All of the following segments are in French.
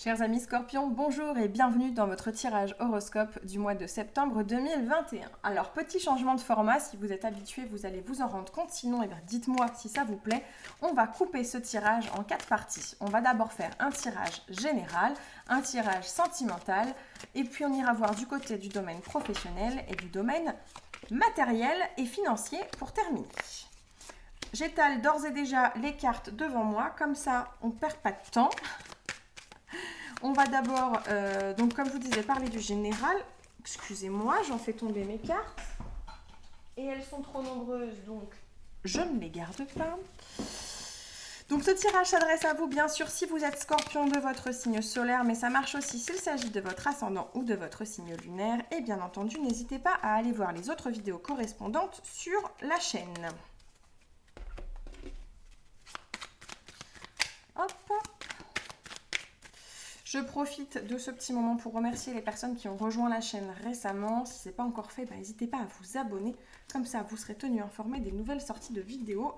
Chers amis Scorpions, bonjour et bienvenue dans votre tirage horoscope du mois de septembre 2021. Alors, petit changement de format, si vous êtes habitué, vous allez vous en rendre compte, sinon dites-moi si ça vous plaît. On va couper ce tirage en 4 parties. On va d'abord faire un tirage général, un tirage sentimental, et puis on ira voir du côté du domaine professionnel et du domaine matériel et financier pour terminer. J'étale d'ores et déjà les cartes devant moi, comme ça on ne perd pas de temps. On va d'abord, donc comme je vous disais, parler du général. Excusez-moi, j'en fais tomber mes cartes. Et elles sont trop nombreuses, donc je ne les garde pas. Donc ce tirage s'adresse à vous, bien sûr, si vous êtes Scorpion de votre signe solaire, mais ça marche aussi s'il s'agit de votre ascendant ou de votre signe lunaire. Et bien entendu, n'hésitez pas à aller voir les autres vidéos correspondantes sur la chaîne. Hop. Je profite de ce petit moment pour remercier les personnes qui ont rejoint la chaîne récemment. Si ce n'est pas encore fait, n'hésitez pas à vous abonner. Comme ça, vous serez tenu informé des nouvelles sorties de vidéos.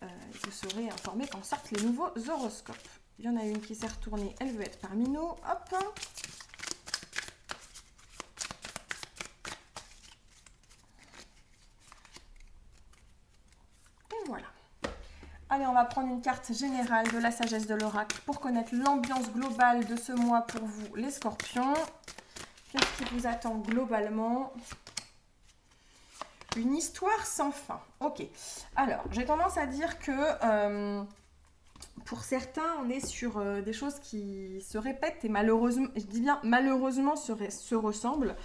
Vous serez informé quand sortent les nouveaux horoscopes. Il y en a une qui s'est retournée, elle veut être parmi nous. Hop. Et voilà. Allez, on va prendre une carte générale de la sagesse de l'oracle pour connaître l'ambiance globale de ce mois pour vous, les Scorpions. Qu'est-ce qui vous attend globalement? Une histoire sans fin. Ok. Alors, j'ai tendance à dire que pour certains, on est sur des choses qui se répètent et malheureusement, je dis bien malheureusement, se ressemblent.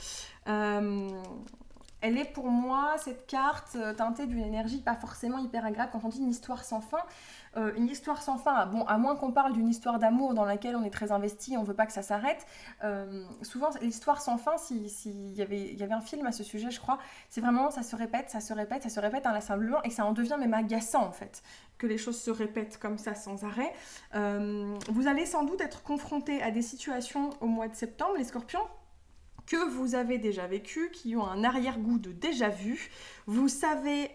Elle est pour moi, cette carte, teintée d'une énergie pas forcément hyper agréable. Quand on dit une histoire sans fin, une histoire sans fin, bon, à moins qu'on parle d'une histoire d'amour dans laquelle on est très investi, on ne veut pas que ça s'arrête. Souvent, l'histoire sans fin, il y avait un film à ce sujet, je crois, c'est vraiment, ça se répète, ça se répète, ça se répète inlassablement, et ça en devient même agaçant, en fait, que les choses se répètent comme ça sans arrêt. Vous allez sans doute être confrontés à des situations au mois de septembre, les Scorpions, que vous avez déjà vécu, qui ont un arrière-goût de déjà vu. Vous savez,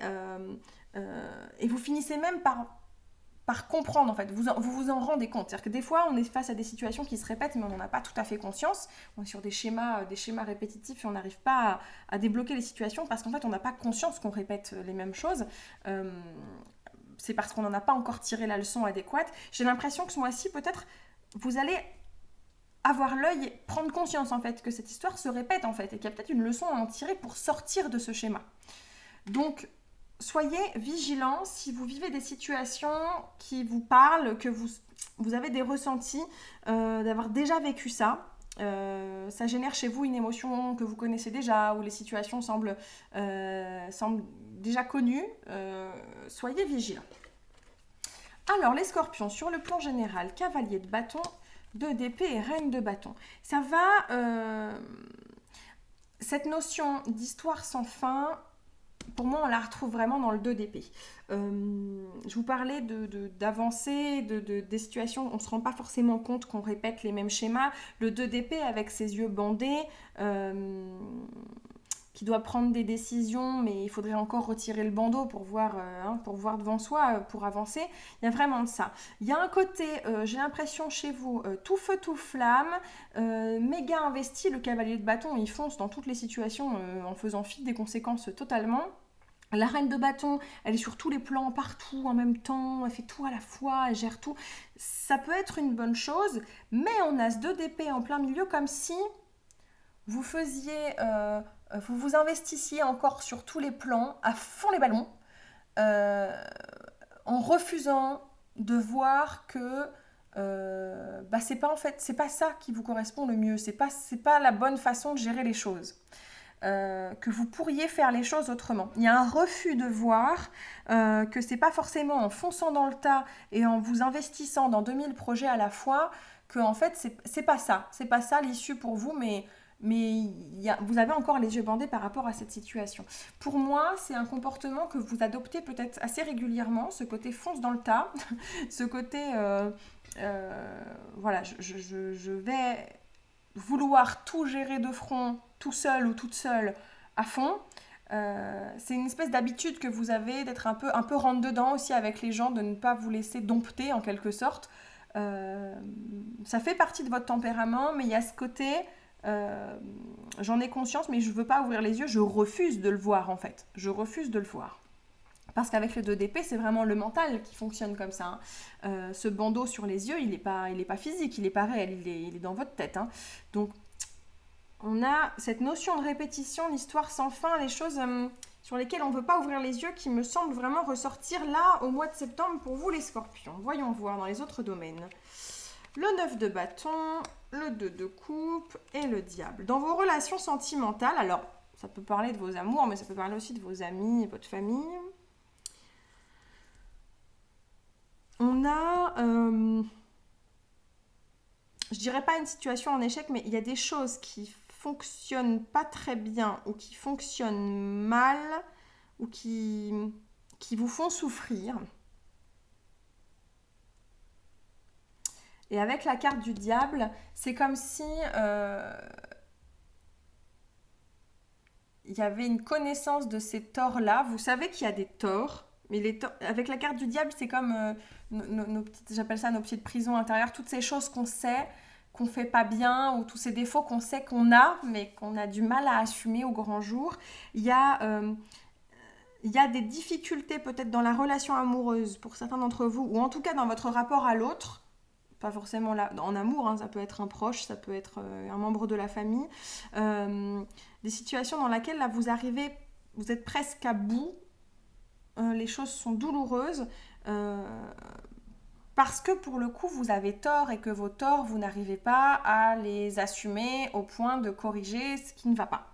et vous finissez même par comprendre, en fait. Vous vous en rendez compte. C'est-à-dire que des fois, on est face à des situations qui se répètent, mais on n'en a pas tout à fait conscience. On est sur des schémas répétitifs et on n'arrive pas à débloquer les situations parce qu'en fait, on n'a pas conscience qu'on répète les mêmes choses. C'est parce qu'on n'en a pas encore tiré la leçon adéquate. J'ai l'impression que ce mois-ci, peut-être, vous allez avoir l'œil, prendre conscience en fait que cette histoire se répète en fait et qu'il y a peut-être une leçon à en tirer pour sortir de ce schéma. Donc soyez vigilants si vous vivez des situations qui vous parlent, que vous avez des ressentis, d'avoir déjà vécu ça. Ça génère chez vous une émotion que vous connaissez déjà ou les situations semblent déjà connues. Soyez vigilants. Alors les Scorpions, sur le plan général, cavalier de bâton, 2 d'épée et reine de bâton. Ça va... cette notion d'histoire sans fin, pour moi, on la retrouve vraiment dans le 2 d'épée. Je vous parlais d'avancer, des situations, on ne se rend pas forcément compte qu'on répète les mêmes schémas. Le 2 d'épée avec ses yeux bandés, qui doit prendre des décisions, mais il faudrait encore retirer le bandeau pour voir devant soi, pour avancer. Il y a vraiment de ça. Il y a un côté, j'ai l'impression chez vous, tout feu, tout flamme, méga investi. Le cavalier de bâton, il fonce dans toutes les situations en faisant fi des conséquences totalement. La reine de bâton, elle est sur tous les plans, partout, en même temps, elle fait tout à la fois, elle gère tout. Ça peut être une bonne chose, mais on a ce 2 d'épée en plein milieu, comme si vous vous vous investissiez encore sur tous les plans, à fond les ballons, en refusant de voir que c'est pas ça qui vous correspond le mieux, c'est pas la bonne façon de gérer les choses. Que vous pourriez faire les choses autrement. Il y a un refus de voir que c'est pas forcément en fonçant dans le tas et en vous investissant dans 2000 projets à la fois que en fait c'est pas ça l'issue pour vous, mais vous avez encore les yeux bandés par rapport à cette situation. Pour moi, c'est un comportement que vous adoptez peut-être assez régulièrement, ce côté fonce dans le tas, ce côté voilà, je vais vouloir tout gérer de front, tout seul ou toute seule, à fond. C'est une espèce d'habitude que vous avez d'être un peu rentre-dedans aussi avec les gens, de ne pas vous laisser dompter en quelque sorte. Ça fait partie de votre tempérament, mais il y a ce côté, j'en ai conscience, mais je ne veux pas ouvrir les yeux, je refuse de le voir en fait. Je refuse de le voir. Parce qu'avec le 2 d'épée, c'est vraiment le mental qui fonctionne comme ça. Hein. Ce bandeau sur les yeux, il n'est pas physique, il n'est pas réel, il est dans votre tête. Hein. Donc, on a cette notion de répétition, l'histoire sans fin, les choses sur lesquelles on ne veut pas ouvrir les yeux, qui me semblent vraiment ressortir là au mois de septembre pour vous les scorpions. Voyons voir dans les autres domaines. Le 9 de bâton, le 2 de coupe et le diable. Dans vos relations sentimentales, alors ça peut parler de vos amours, mais ça peut parler aussi de vos amis et votre famille. On a, je dirais pas une situation en échec, mais il y a des choses qui fonctionnent pas très bien ou qui fonctionnent mal ou qui vous font souffrir. Et avec la carte du diable, c'est comme si il y avait une connaissance de ces torts-là. Vous savez qu'il y a des torts, mais avec la carte du diable, c'est comme nos petites, j'appelle ça nos petites prisons intérieures, toutes ces choses qu'on sait, qu'on fait pas bien, ou tous ces défauts qu'on sait qu'on a, mais qu'on a du mal à assumer au grand jour. Il y a des difficultés peut-être dans la relation amoureuse pour certains d'entre vous, ou en tout cas dans votre rapport à l'autre, pas forcément là, en amour, hein, ça peut être un proche, ça peut être un membre de la famille, des situations dans lesquelles là, vous êtes presque à bout, les choses sont douloureuses, parce que pour le coup vous avez tort et que vos torts vous n'arrivez pas à les assumer au point de corriger ce qui ne va pas.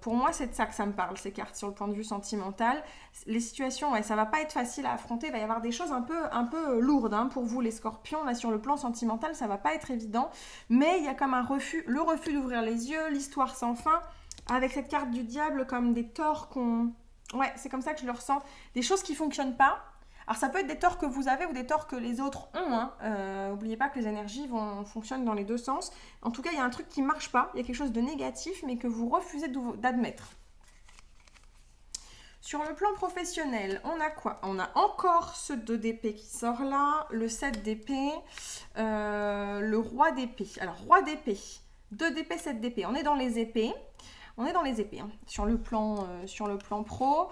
Pour moi, c'est de ça que ça me parle, ces cartes, sur le point de vue sentimental. Les situations, ouais, ça va pas être facile à affronter. Il va y avoir des choses un peu lourdes hein, pour vous, les scorpions. Là, sur le plan sentimental, ça va pas être évident. Mais il y a comme un refus, le refus d'ouvrir les yeux, l'histoire sans fin, avec cette carte du diable, comme des torts qu'on... Ouais, c'est comme ça que je le ressens. Des choses qui fonctionnent pas. Alors ça peut être des torts que vous avez ou des torts que les autres ont. Hein. N'oubliez pas que les énergies fonctionnent dans les deux sens. En tout cas, il y a un truc qui ne marche pas. Il y a quelque chose de négatif, mais que vous refusez d'admettre. Sur le plan professionnel, on a quoi? On a encore ce 2 d'épée qui sort là, le 7 d'épée, le roi d'épée. Alors, roi d'épée, 2 d'épée, 7 d'épée. On est dans les épées. On est dans les épées. Hein. Sur le plan pro.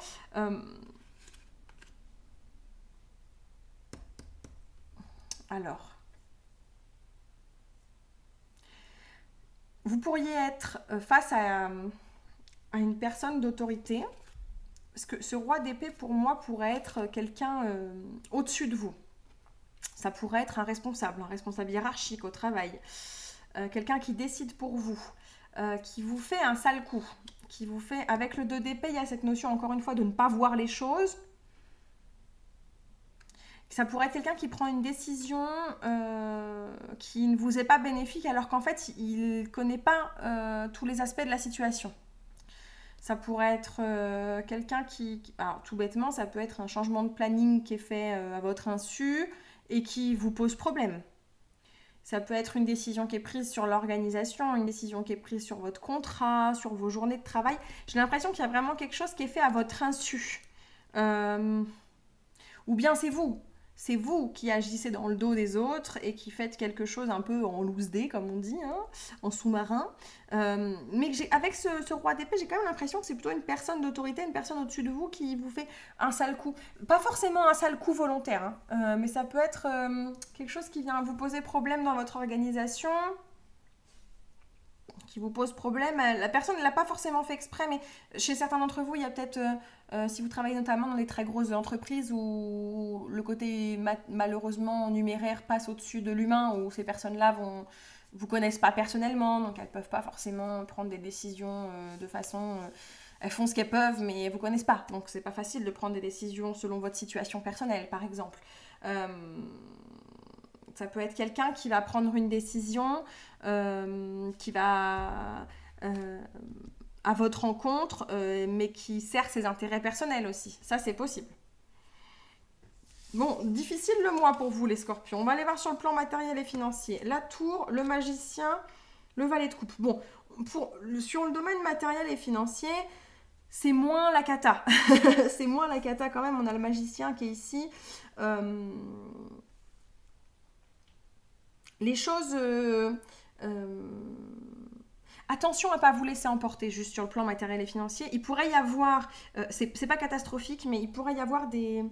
Alors, vous pourriez être face à une personne d'autorité, parce que ce roi d'épée, pour moi, pourrait être quelqu'un au-dessus de vous. Ça pourrait être un responsable hiérarchique au travail, quelqu'un qui décide pour vous, qui vous fait un sale coup, qui vous fait... Avec le 2 d'épée, il y a cette notion, encore une fois, de ne pas voir les choses. Ça pourrait être quelqu'un qui prend une décision qui ne vous est pas bénéfique alors qu'en fait, il ne connaît pas tous les aspects de la situation. Ça pourrait être quelqu'un qui... Alors, tout bêtement, ça peut être un changement de planning qui est fait à votre insu et qui vous pose problème. Ça peut être une décision qui est prise sur l'organisation, une décision qui est prise sur votre contrat, sur vos journées de travail. J'ai l'impression qu'il y a vraiment quelque chose qui est fait à votre insu. Ou bien c'est vous. C'est vous qui agissez dans le dos des autres et qui faites quelque chose un peu en loose day, comme on dit, hein, en sous-marin. Mais avec ce roi d'épée, j'ai quand même l'impression que c'est plutôt une personne d'autorité, une personne au-dessus de vous qui vous fait un sale coup. Pas forcément un sale coup volontaire, hein, mais ça peut être quelque chose qui vient vous poser problème dans votre organisation, qui vous pose problème. La personne ne l'a pas forcément fait exprès, mais chez certains d'entre vous, il y a peut-être, si vous travaillez notamment dans des très grosses entreprises où le côté malheureusement numéraire passe au-dessus de l'humain, où ces personnes-là vous connaissent pas personnellement, donc elles peuvent pas forcément prendre des décisions de façon... elles font ce qu'elles peuvent, mais elles vous connaissent pas. Donc c'est pas facile de prendre des décisions selon votre situation personnelle, par exemple. Ça peut être quelqu'un qui va prendre une décision, qui va à votre rencontre, mais qui sert ses intérêts personnels aussi. Ça, c'est possible. Bon, difficile le mois pour vous, les scorpions. On va aller voir sur le plan matériel et financier. La tour, le magicien, le valet de coupe. Bon, sur le domaine matériel et financier, c'est moins la cata. C'est moins la cata quand même. On a le magicien qui est ici. Les choses... euh, Attention à ne pas vous laisser emporter juste sur le plan matériel et financier. Il pourrait y avoir, c'est pas catastrophique, mais il pourrait y avoir des...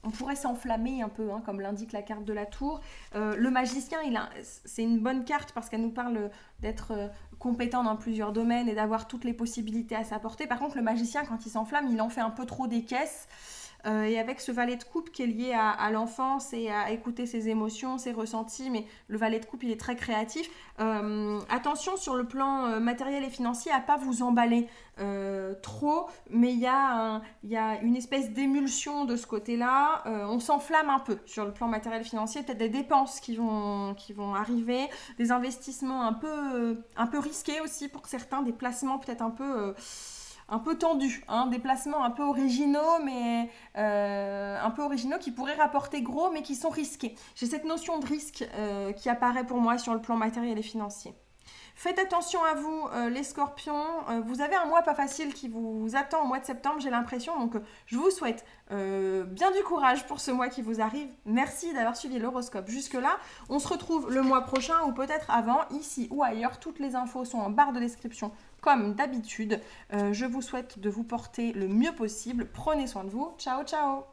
On pourrait s'enflammer un peu, hein, comme l'indique la carte de la tour. Le magicien, c'est une bonne carte parce qu'elle nous parle d'être compétent dans plusieurs domaines et d'avoir toutes les possibilités à sa portée. Par contre, le magicien, quand il s'enflamme, il en fait un peu trop des caisses. Et avec ce valet de coupe qui est lié à l'enfance et à écouter ses émotions, ses ressentis, mais le valet de coupe il est très créatif. Attention sur le plan matériel et financier à pas vous emballer trop, mais il y a une espèce d'émulsion de ce côté-là. On s'enflamme un peu sur le plan matériel et financier, peut-être des dépenses qui vont arriver, des investissements un peu risqués aussi pour certains, des placements peut-être un peu tendus, hein, des placements un peu originaux, mais un peu originaux qui pourraient rapporter gros, mais qui sont risqués. J'ai cette notion de risque qui apparaît pour moi sur le plan matériel et financier. Faites attention à vous, les scorpions. Vous avez un mois pas facile qui vous attend au mois de septembre, j'ai l'impression. Donc, je vous souhaite bien du courage pour ce mois qui vous arrive. Merci d'avoir suivi l'horoscope jusque-là. On se retrouve le mois prochain ou peut-être avant, ici ou ailleurs. Toutes les infos sont en barre de description comme d'habitude. Je vous souhaite de vous porter le mieux possible. Prenez soin de vous. Ciao, ciao!